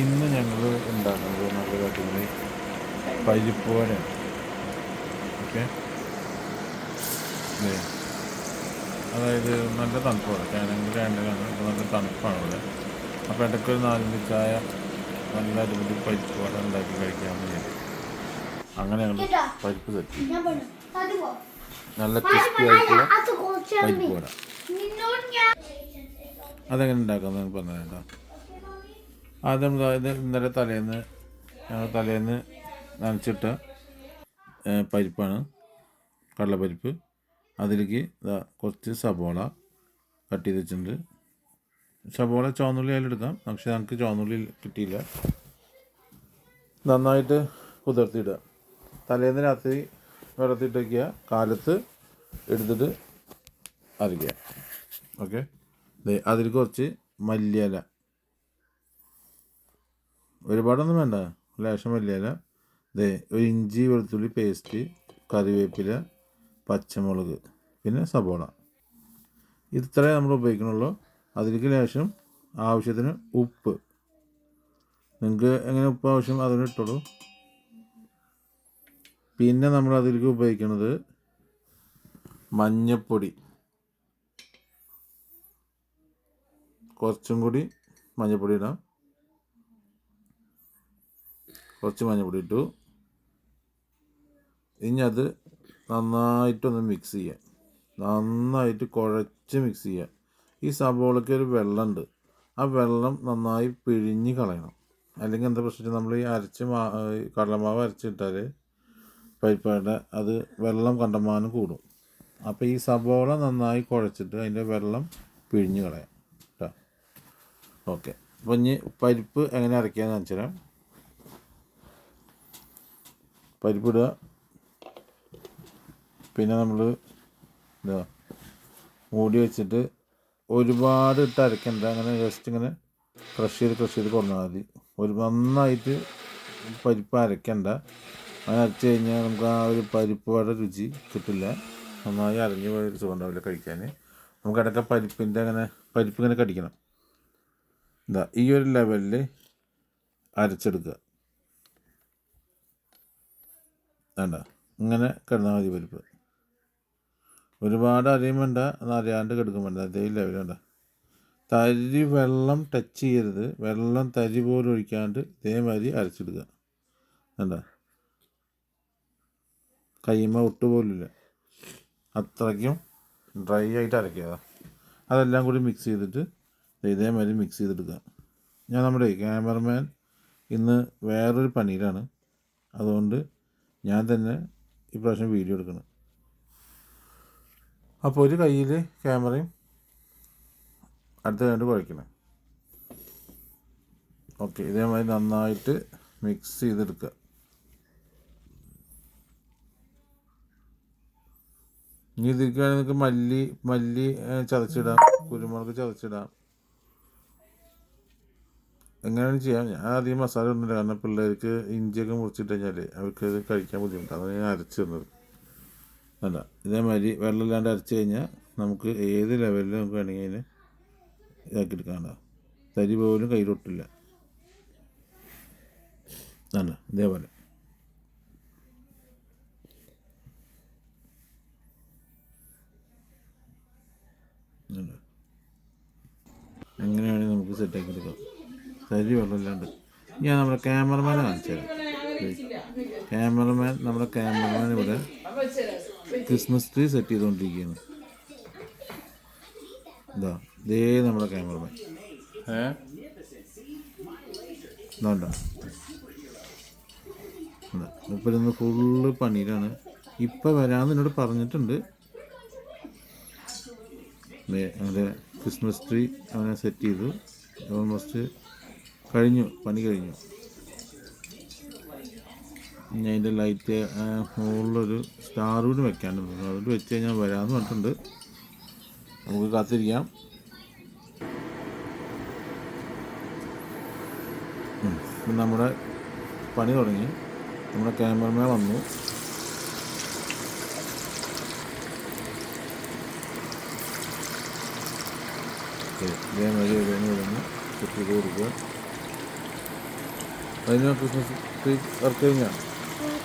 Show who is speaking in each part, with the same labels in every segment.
Speaker 1: ഇന്ന് ഞങ്ങൾ ഉണ്ടാക്കുന്നത് നല്ല അടിപൊളി പരിപ്പ് വടയാണ്. ഓക്കെ, അതായത് നല്ല തണുപ്പാണ്. കാനങ്ങൾ ക്യാൻഡലാണ്, അപ്പോൾ നല്ല തണുപ്പാണ് ഇവിടെ. അപ്പോൾ ഇടയ്ക്കൊരു 4 ചായ നല്ല അടിപൊളി പരിപ്പ് വട ഉണ്ടാക്കി കഴിക്കാമെന്ന് വിചാരിച്ചു. അങ്ങനെ ഞങ്ങൾ പരിപ്പ് തെറ്റി നല്ല ക്രിസ്പി ആയിട്ടുള്ള പരിപ്പ് വട. അതെങ്ങനെ ഉണ്ടാക്കുന്നത് പറഞ്ഞു കേട്ടോ. ആദ്യം ഇത് ഇന്നലെ തലേന്ന് നനച്ചിട്ട പരിപ്പാണ്, കടലപ്പരിപ്പ്. അതിലേക്ക് കുറച്ച് സബോള കട്ട് ചെയ്ത് വെച്ചിട്ടുണ്ട്. സബോള ചുവന്നുള്ളി അതിലെടുക്കാം, പക്ഷെ നമുക്ക് ചുവന്നുള്ളി കിട്ടിയില്ല. നന്നായിട്ട് കുതിർത്തിയിടുക. തലേന്ന് രാത്രി വെള്ളത്തിട്ട് വയ്ക്കുക, കാലത്ത് എടുത്തിട്ട് അരയ്ക്കുക. ഓക്കെ, അതിൽ കുറച്ച് മല്ലിയില, ഒരുപാടൊന്നും വേണ്ട, ലേശം മല്ലിയില. ഒരു ഇഞ്ചി വെളുത്തുള്ളി പേസ്റ്റ്, കറിവേപ്പില, പച്ചമുളക്, പിന്നെ സബോള. ഇത്രേ നമ്മൾ ഉപയോഗിക്കണുള്ളൂ. അതിലേക്ക് ലേശം ആവശ്യത്തിന് ഉപ്പ്. നിങ്ങൾക്ക് എങ്ങനെ ഉപ്പ് ആവശ്യം അതിന് ഇട്ടോളൂ. പിന്നെ നമ്മൾ അതിലേക്ക് ഉപയോഗിക്കുന്നത് മഞ്ഞൾപ്പൊടി, കുറച്ചും കൂടി മഞ്ഞൾപ്പൊടി ഇടാം. കുറച്ച് മഞ്ഞൾപ്പൊടി ഇട്ടു. ഇനി അത് നന്നായിട്ടൊന്ന് മിക്സ് ചെയ്യുക, നന്നായിട്ട് കുഴച്ച് മിക്സ് ചെയ്യുക. ഈ സബോളയ്ക്ക് ഒരു വെള്ളമുണ്ട്, ആ വെള്ളം നന്നായി പിഴിഞ്ഞ് കളയണം. അല്ലെങ്കിൽ എന്താ പ്രശ്നം, നമ്മൾ ഈ കടലമാവ് അരച്ചിട്ടാൽ പരിപ്പാടെ അത് വെള്ളം കണ്ടമാനം കൂടും. അപ്പോൾ ഈ സബോള നന്നായി കുഴച്ചിട്ട് അതിൻ്റെ വെള്ളം പിഴിഞ്ഞ് കളയാം കേട്ടോ. ഓക്കെ, അപ്പോൾ ഇനി പരിപ്പ് എങ്ങനെ അരയ്ക്കാമെന്ന് കാണിച്ചു തരാം. പരിപ്പിടുക, പിന്നെ നമ്മൾ മൂടി വെച്ചിട്ട് ഒരുപാട് ഇട്ട് അരയ്ക്കണ്ട, അങ്ങനെ ജസ്റ്റ് ഇങ്ങനെ ക്രഷ് ചെയ്ത് കൊണ്ടാൽ മതി. നന്നായിട്ട് പരിപ്പ് അരയ്ക്കണ്ട. അങ്ങനെ അരച്ച് കഴിഞ്ഞാൽ നമുക്ക് ആ ഒരു പരിപ്പ് വട രുചി കിട്ടില്ല, നന്നായി അരഞ്ഞ് പോയൊരു സുഖം ഉണ്ടാവില്ല കഴിക്കാൻ. നമുക്ക് ഇടയ്ക്ക് പരിപ്പ് ഇങ്ങനെ കടിക്കണം. ഈ ഒരു ലെവലിൽ അരച്ചെടുക്കുക. വേണ്ട, ഇങ്ങനെ കിടന്നാൽ മതി പരിപ്പ്. ഒരുപാട് അരയും വേണ്ട, അറിയാണ്ട് കിടക്കും വേണ്ട, അതേ ലെവൽ വേണ്ട. തരി വെള്ളം ടച്ച് ചെയ്യരുത്, വെള്ളം തരി പോലും ഒഴിക്കാണ്ട് ഇതേമാതിരി അരച്ചെടുക്കുക. വേണ്ട, കൈമ ഒട്ടുപോലില്ല, അത്രയ്ക്കും ഡ്രൈ ആയിട്ട് അരയ്ക്കുക. അതെല്ലാം കൂടി മിക്സ് ചെയ്തിട്ട് ഇതേമാതിരി മിക്സ് ചെയ്തെടുക്കുക. നമ്മുടെ ക്യാമറമാൻ ഇന്ന് വേറൊരു പണിയിലാണ്, അതുകൊണ്ട് ഞാൻ തന്നെ ഇപ്രാവശ്യം വീഡിയോ എടുക്കണം. അപ്പോൾ ഒരു കയ്യിൽ ക്യാമറയും അടുത്ത കണ്ട് കുഴക്കണം. ഓക്കെ, ഇതേമാതിരി നന്നായിട്ട് മിക്സ് ചെയ്തെടുക്കുക. ഇനി ഇതിലേക്കാണെങ്കിൽ നിങ്ങൾക്ക് മല്ലി ചതച്ചിടാം, കുരുമുളക് ചതച്ചിടാം, എങ്ങനെയാണ് ചെയ്യാം. ഞാൻ അധികം മസാല ഇടുന്നില്ല, കാരണം പിള്ളേർക്ക് ഇഞ്ചിയൊക്കെ മുറിച്ചിട്ട് കഴിഞ്ഞാൽ അവർക്ക് ഇത് കഴിക്കാൻ ബുദ്ധിമുട്ടാണ്, അതാണ് ഞാൻ അരച്ച് തന്നത്. അല്ല, ഇതേമാതിരി വെള്ളമില്ലാണ്ട് അരച്ച് കഴിഞ്ഞാൽ നമുക്ക് ഏത് ലെവലിൽ നമുക്ക് വേണമെങ്കിൽ അതിനെ ഇതാക്കിയെടുക്കാണ്ട, തരി പോലും കയ്യിലൊട്ടില്ല. അല്ല, ഇതേപോലെ എങ്ങനെയാണെങ്കിൽ നമുക്ക് സെറ്റാക്കി എടുക്കാം, തരി വെള്ളമില്ലാണ്ട്. ഞാൻ നമ്മുടെ ക്യാമറമാനെ കാണിച്ചു തരാം. നമ്മുടെ ക്യാമറമാൻ ഇവിടെ ക്രിസ്മസ് ട്രീ സെറ്റ് ചെയ്തുകൊണ്ടിരിക്കുകയാണ്. ഇതേ നമ്മുടെ ക്യാമറമാൻ ഇതുണ്ടോ, ഇപ്പോൾ ഇന്ന് ഫുള്ള് പണിയിലാണ്. ഇപ്പം വരാമെന്ന് എന്നോട് പറഞ്ഞിട്ടുണ്ട്. അവൻ്റെ ക്രിസ്മസ് ട്രീ അവനെ സെറ്റ് ചെയ്തു, ഓൾമോസ്റ്റ് പണി കഴിഞ്ഞു. ഇനി അതിൻ്റെ ലൈറ്റ് മുകളിലൊരു സ്റ്റാർ കൂടി വെക്കാനുണ്ട്, അതുകൊണ്ട് വെച്ച് കഴിഞ്ഞാൽ വരാമെന്ന് പറഞ്ഞിട്ടുണ്ട്. നമുക്ക് കാത്തിരിക്കാം. നമ്മുടെ പണി തുടങ്ങി, നമ്മുടെ ക്യാമറമാൻ വന്നു. ഇതേമാതിരി സെറ്റ് ചെയ്ത് കൊടുക്കുക. അതിന് ക്രിസ്മസ് ട്രീ വർക്ക് കഴിഞ്ഞാൽ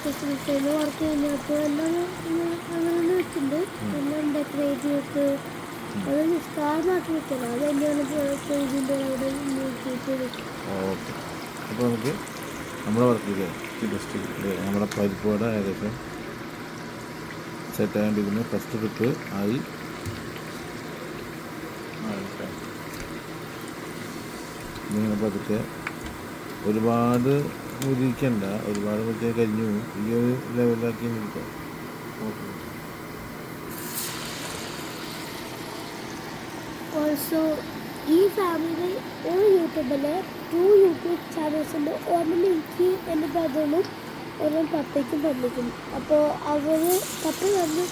Speaker 2: ക്രിസ്മസ് ടൈം വർക്ക് കഴിഞ്ഞപ്പോൾ എല്ലാം അങ്ങനെ വെച്ചിട്ടുണ്ട്. എല്ലാം ഡെക്കറേറ്റ് ചെയ്തിട്ട് അത് സ്റ്റാർ മാറ്റി വെക്കില്ല, അത് തന്നെയാണ് പേജിൻ്റെ അവിടെ നോക്കിയിട്ട് വെക്കും.
Speaker 1: ഓക്കെ. അപ്പോൾ നമുക്ക് നമ്മുടെ വർക്കില്ലേ ജസ്റ്റ് നമ്മുടെ പരിപ്പോടെ ഏകദേശം സെറ്റായിട്ടിരിക്കുന്നു. ഫസ്റ്റ് ട്രിപ്പ് ആയി. ഇങ്ങനെ പതുക്കെ ഒരുപാട് മുരിക്കണ്ട, ഒരുപാട് മുരിക്കാൻ കരിഞ്ഞു പോകും. ഈ ഒരു ലെവലിലാക്കി നിൽക്കാം. ഓക്കെ.
Speaker 2: ഓൾസോ ഈ ഫാമിലി ഒരു യൂട്യൂബിലെ 2 യൂട്യൂബ് ചാനൽസ് ഉണ്ട്. ഒരെണ്ണം എനിക്ക് എൻ്റെ ബ്രദറിനും ഒരെണ്ണം പപ്പയ്ക്കും പള്ളിക്കും. അപ്പോൾ അവർ പപ്പ പറഞ്ഞു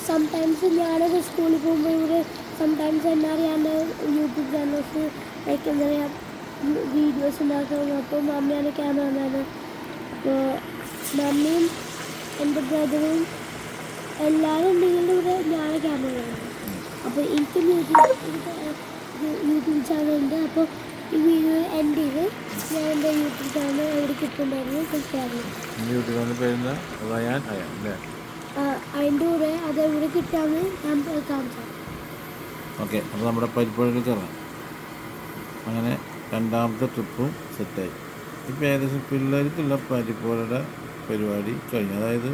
Speaker 2: സംടൈംസ് ഞാനൊക്കെ സ്കൂളിൽ പോകുമ്പോൾ ഇവർ സംടൈംസ് എന്നാ അറിയാണ്ട് യൂട്യൂബ് ചാനൽസ് ലൈക്ക് എന്താ പറയുക വീഡിയോസ് ഉണ്ടാക്കുന്നത്. അപ്പോൾ മമ്മിയാണ് ക്യാമറമാൻ. അപ്പോൾ മമ്മിയും എൻ്റെ ബ്രദറും എല്ലാവരും ഉണ്ടെങ്കിലും ഇവിടെ ഞാനാണ് ക്യാമറമാൻ. അപ്പോൾ എനിക്കും യൂട്യൂബ് ചാനലുണ്ട്. അപ്പോൾ ഈ വീഡിയോ എൻ്റെ ഞാൻ എൻ്റെ യൂട്യൂബ് ചാനൽ എവിടെ കിട്ടുന്നുണ്ടായിരുന്നു കിട്ടാറുണ്ട്. അതിൻ്റെ കൂടെ അത് എവിടെ കിട്ടാമെന്ന് ഞാൻ കാണിച്ചു.
Speaker 1: ഓക്കെ. അപ്പോൾ നമ്മുടെ പരിപ്പുഴയിൽ കയറാം. അങ്ങനെ രണ്ടാമത്തെ ട്രിപ്പും സെറ്റായി. ഇപ്പോൾ ഏകദേശം പിള്ളേർക്കുള്ള പരിപ്പുഴയുടെ പരിപാടി കഴിഞ്ഞു. അതായത്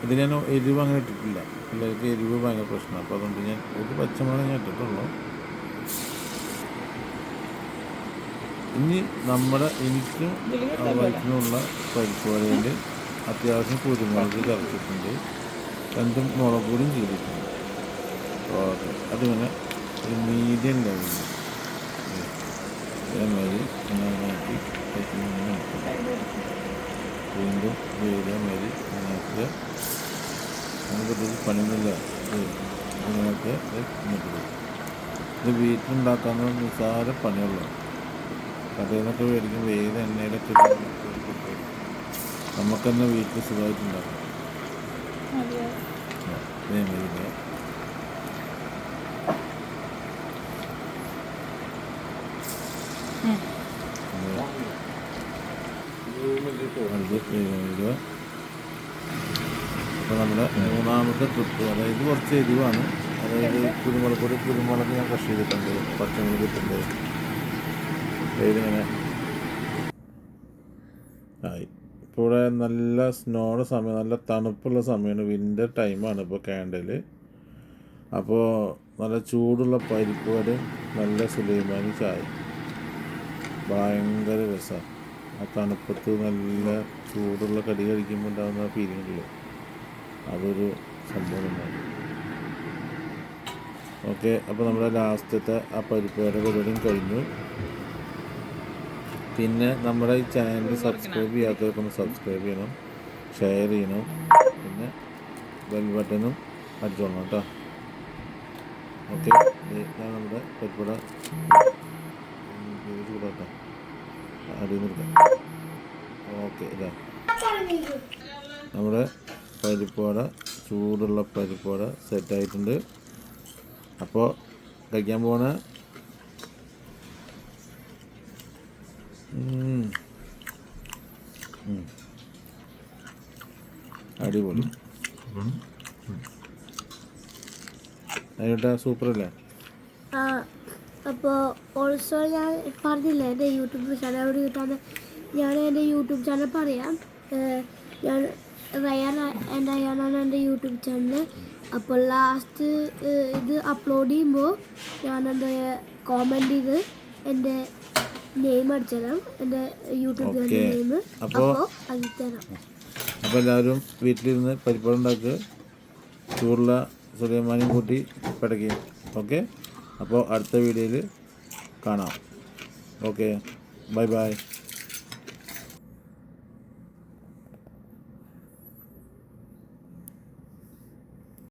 Speaker 1: ഇത് ഞാൻ എരിവ് അങ്ങനെ ഇട്ടിട്ടില്ല. പിള്ളേർക്ക് എരിവ് ഭയങ്കര പ്രശ്നമാണ്. അപ്പോൾ അതുകൊണ്ട് ഞാൻ ഒരു പച്ചമുളക് ഞാൻ ഇട്ടിട്ടുള്ളൂ. ഇനി എനിക്കും വയറ്റിനുള്ള പരിപ്പുവടയിൽ അത്യാവശ്യം കുരുമുളക് കറച്ചിട്ടുണ്ട്, 2 മുളക് പൊടിയും ചെയ്തിട്ടുണ്ട്. ഓക്കെ. അതിങ്ങനെ ഒരു മീഡിയം ലെവലിൽ ഇതേമാതിരി നോക്കി വീണ്ടും ഇതേമാതിരി അതിനകത്ത് നമുക്കിത് പണിയൊന്നുമില്ല. ഇതിനൊക്കെ ഇത് വീട്ടിലുണ്ടാക്കാവുന്ന നിസ്സാര പണിയുള്ളൂ. കടയിൽ നിന്നൊക്കെ മേടിക്കും വേഗം എണ്ണയിലൊക്കെ നമുക്ക് തന്നെ വീട്ടിൽ സുഖമായിട്ടുണ്ടാക്കാം. ഇതേമാതിരി അപ്പോൾ നമ്മുടെ മൂന്നാമത്തെ ട്രിപ്പ്, അതായത് കുറച്ച് എരിവാണ്. അതായത് കുരുമുളക് ഞാൻ കൃഷി ചെയ്തിട്ടുണ്ട്, പച്ചമുളക് ഇട്ടുണ്ട്. ഇതിങ്ങനെ ആയി. ഇപ്പോൾ ഇവിടെ നല്ല സ്നോയുടെ സമയം, നല്ല തണുപ്പുള്ള സമയമാണ്, വിൻ്റർ ടൈമാണ് ഇപ്പോൾ കാനഡയിൽ. അപ്പോൾ നല്ല ചൂടുള്ള പരിപ്പ് വടയും നല്ല സുലൈമാനി ചായ ഭയങ്കര രസമാണ്. ആ തണുപ്പത്ത് നല്ല ചൂടുള്ള കടി കഴിക്കുമ്പോൾ ഉണ്ടാകുന്ന ഫീലിംഗ് ഉള്ളു, അതൊരു സംഭവമാണ്. ഓക്കെ. അപ്പോൾ നമ്മുടെ ലാസ്റ്റത്തെ ആ പരിപ്പ് വട പരിപാടിയും കഴിഞ്ഞു. പിന്നെ നമ്മുടെ ഈ ചാനൽ സബ്സ്ക്രൈബ് ചെയ്യാത്തവർക്കൊന്ന് സബ്സ്ക്രൈബ് ചെയ്യണം, ഷെയർ ചെയ്യണം, പിന്നെ ബെൽ ബട്ടണും അടിച്ചോളണം കേട്ടോ. ഓക്കെ. ഞാൻ നമ്മുടെ പരിപ്പുവട ചൂടാട്ടോ, അടിയിൽ നിർത്താം. ഓക്കെ. ഇതാ നമ്മുടെ പരിപ്പുവട, ചൂടുള്ള പരിപ്പുവട സെറ്റായിട്ടുണ്ട്. അപ്പോൾ കഴിക്കാൻ പോണ അടിപൊളി. അതിട്ടാ സൂപ്പറല്ലേ?
Speaker 2: അപ്പോൾ ഓൾസോ ഞാൻ പറഞ്ഞില്ലേ എൻ്റെ യൂട്യൂബ് ചാനൽ എവിടെ കിട്ടാന്ന്. ഞാൻ എൻ്റെ യൂട്യൂബ് ചാനൽ പറയാം. ഞാൻ റയാൻ ആൻഡ് അയാനാണ് എൻ്റെ യൂട്യൂബ് ചാനൽ. അപ്പോൾ ലാസ്റ്റ് ഇത് അപ്ലോഡ് ചെയ്യുമ്പോൾ ഞാൻ എന്താ കോമെൻ്റ് ചെയ്ത് എൻ്റെ നെയിം അടിച്ചുതരാം, എൻ്റെ യൂട്യൂബ് ചാനൽ നെയിം. അപ്പോൾ അത് തരാം.
Speaker 1: അപ്പോൾ എല്ലാവരും വീട്ടിലിരുന്ന് പരിപ്പുവട ഉണ്ടാക്കുക, ചൂടുള്ള സുലൈമാനിയും കൂട്ടി പിടയ്ക്കും. ഓക്കെ. അപ്പോൾ അടുത്ത വീഡിയോയിൽ കാണാം. ഓക്കെ. Bye bye.